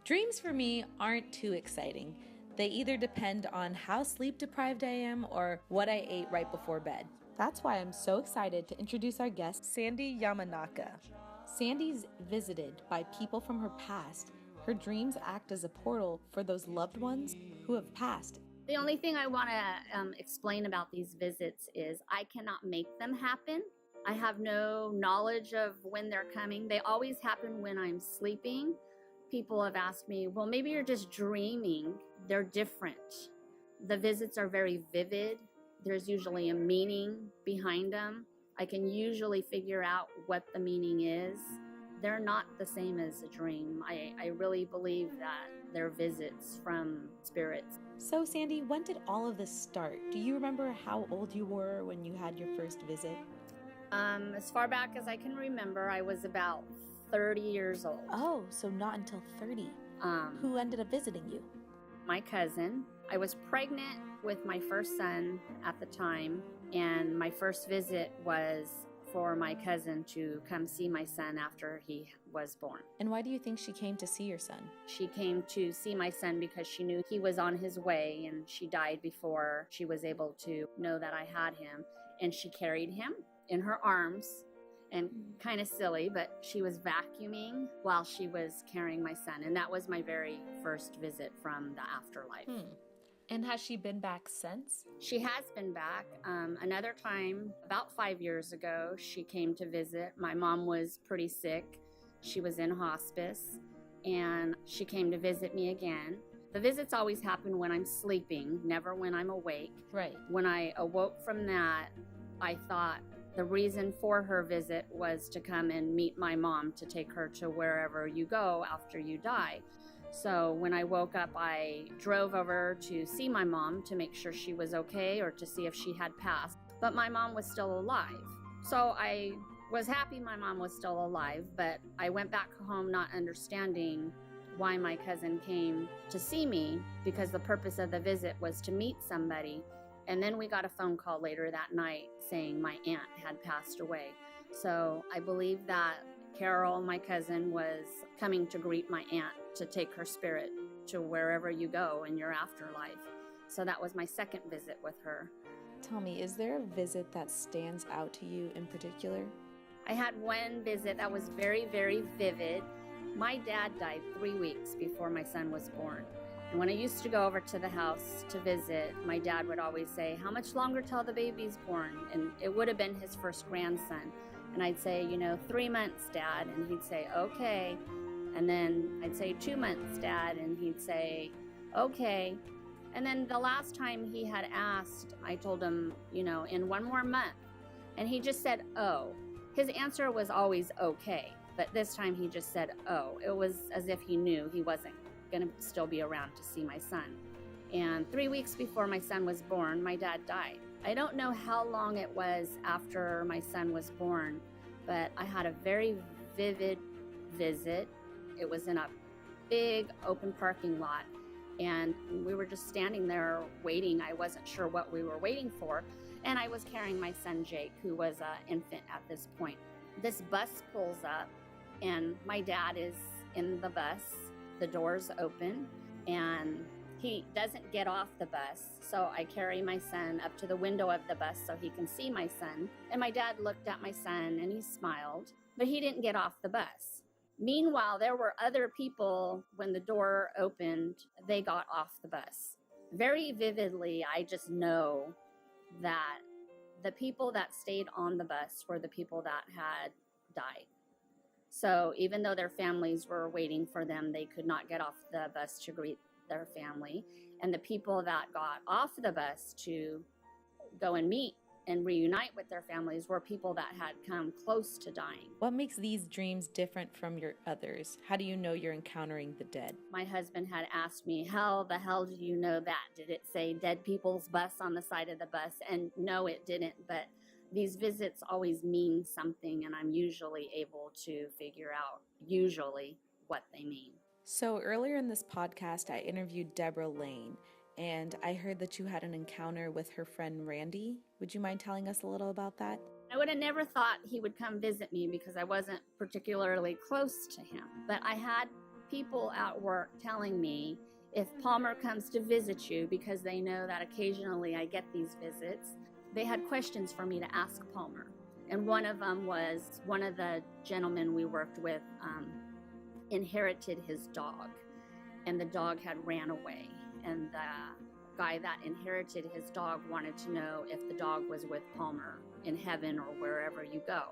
Dreams for me aren't too exciting. They either depend on how sleep deprived I am or what I ate right before bed. That's why I'm so excited to introduce our guest, Sandy Yamanaka. Sandy's visited by people from her past. Her dreams act as a portal for those loved ones who have passed. The only thing I want to explain about these visits is I cannot make them happen. I have no knowledge of when they're coming. They always happen when I'm sleeping. People have asked me, well, maybe you're just dreaming. They're different. The visits are very vivid. There's usually a meaning behind them. I can usually figure out what the meaning is. They're not the same as a dream. I really believe that they're visits from spirits. So, Sandy, when did all of this start? Do you remember how old you were when you had your first visit? As far back as I can remember, I was about 30 years old. Oh, so not until 30. Who ended up visiting you? My cousin. I was pregnant with my first son at the time, and my first visit was for my cousin to come see my son after he was born. And why do you think she came to see your son? She came to see my son because she knew he was on his way, and she died before she was able to know that I had him. And she carried him in her arms, and kind of silly, but she was vacuuming while she was carrying my son. And that was my very first visit from the afterlife. And has she been back since? She has been back. Another time, about 5 years ago, she came to visit. My mom was pretty sick. She was in hospice, and she came to visit me again. The visits always happen when I'm sleeping, never when I'm awake. Right. When I awoke from that, I thought the reason for her visit was to come and meet my mom, to take her to wherever you go after you die. So when I woke up, I drove over to see my mom to make sure she was okay or to see if she had passed. But my mom was still alive. So I was happy my mom was still alive, but I went back home not understanding why my cousin came to see me, because the purpose of the visit was to meet somebody. And then we got a phone call later that night saying my aunt had passed away. So I believe that Carol, my cousin, was coming to greet my aunt, to take her spirit to wherever you go in your afterlife. So that was my second visit with her. Tell me, is there a visit that stands out to you in particular? I had one visit that was very, very vivid. My dad died 3 weeks before my son was born. And when I used to go over to the house to visit, my dad would always say, how much longer till the baby's born? And it would have been his first grandson. And I'd say, 3 months, Dad. And he'd say, okay. And then I'd say 2 months, Dad. And he'd say, okay. And then the last time he had asked, I told him, in 1 more month. And he just said, oh. His answer was always okay. But this time he just said, oh. It was as if he knew he wasn't going to still be around to see my son. And 3 weeks before my son was born, my dad died. I don't know how long it was after my son was born, but I had a very vivid visit. It was in a big open parking lot, and we were just standing there waiting. I wasn't sure what we were waiting for, and I was carrying my son Jake, who was an infant at this point. This bus pulls up, and my dad is in the bus. The doors open, and he doesn't get off the bus, so I carry my son up to the window of the bus so he can see my son. And my dad looked at my son and he smiled, but he didn't get off the bus. Meanwhile, there were other people. When the door opened, they got off the bus. Very vividly, I just know that the people that stayed on the bus were the people that had died. So even though their families were waiting for them, they could not get off the bus to greet their family. And the people that got off the bus to go and meet and reunite with their families were people that had come close to dying. What makes these dreams different from your others? How do you know you're encountering the dead? My husband had asked me, how the hell do you know that? Did it say dead people's bus on the side of the bus? And no, it didn't. But these visits always mean something, and I'm usually able to figure out what they mean. So earlier in this podcast, I interviewed Deborah Lane, and I heard that you had an encounter with her friend Randy. Would you mind telling us a little about that? I would have never thought he would come visit me because I wasn't particularly close to him. But I had people at work telling me if Palmer comes to visit you, because they know that occasionally I get these visits, they had questions for me to ask Palmer. And one of them was one of the gentlemen we worked with inherited his dog, and the dog had ran away. And the guy that inherited his dog wanted to know if the dog was with Palmer in heaven or wherever you go.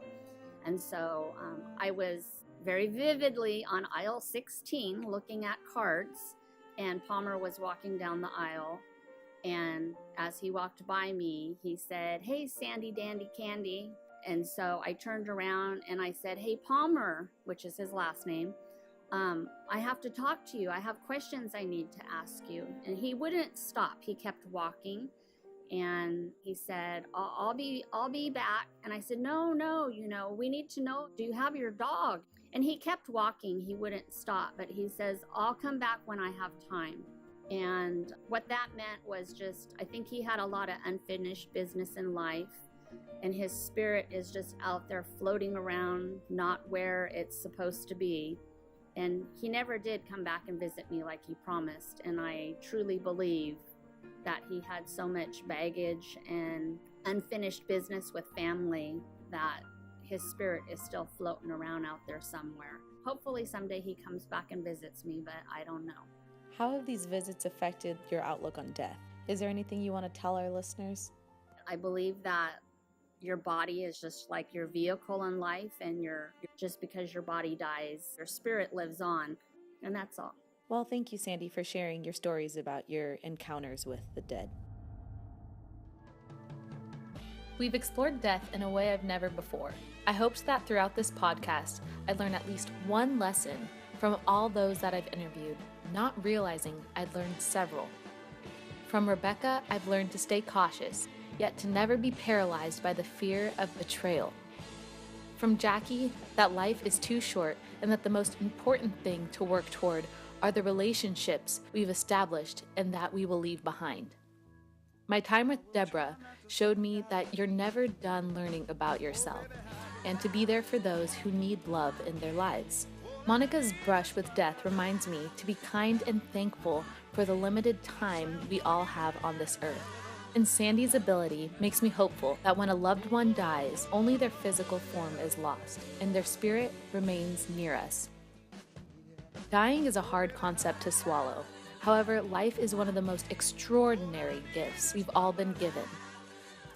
And so I was very vividly on aisle 16 looking at cards, and Palmer was walking down the aisle. And as he walked by me, he said, "Hey, Sandy Dandy Candy." And so I turned around and I said, "Hey, Palmer," which is his last name, "I have to talk to you. I have questions I need to ask you." And he wouldn't stop. He kept walking. And he said, I'll be back. And I said, no, we need to know, do you have your dog? And he kept walking. He wouldn't stop. But he says, "I'll come back when I have time." And what that meant was just, I think he had a lot of unfinished business in life. And his spirit is just out there floating around, not where it's supposed to be. And he never did come back and visit me like he promised. And I truly believe that he had so much baggage and unfinished business with family that his spirit is still floating around out there somewhere. Hopefully someday he comes back and visits me, but I don't know. How have these visits affected your outlook on death? Is there anything you want to tell our listeners? I believe that your body is just like your vehicle in life, and just because your body dies, your spirit lives on, and that's all. Well, thank you, Sandy, for sharing your stories about your encounters with the dead. We've explored death in a way I've never before. I hoped that throughout this podcast, I'd learn at least one lesson from all those that I've interviewed, not realizing I'd learned several. From Rebecca, I've learned to stay cautious, yet to never be paralyzed by the fear of betrayal. From Jackie, that life is too short and that the most important thing to work toward are the relationships we've established and that we will leave behind. My time with Deborah showed me that you're never done learning about yourself and to be there for those who need love in their lives. Monica's brush with death reminds me to be kind and thankful for the limited time we all have on this earth. And Sandy's ability makes me hopeful that when a loved one dies, only their physical form is lost and their spirit remains near us. Dying is a hard concept to swallow. However, life is one of the most extraordinary gifts we've all been given.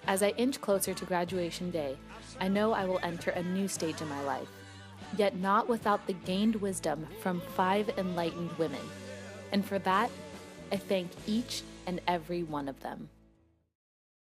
As I inch closer to graduation day, I know I will enter a new stage in my life, yet not without the gained wisdom from 5 enlightened women. And for that, I thank each and every one of them.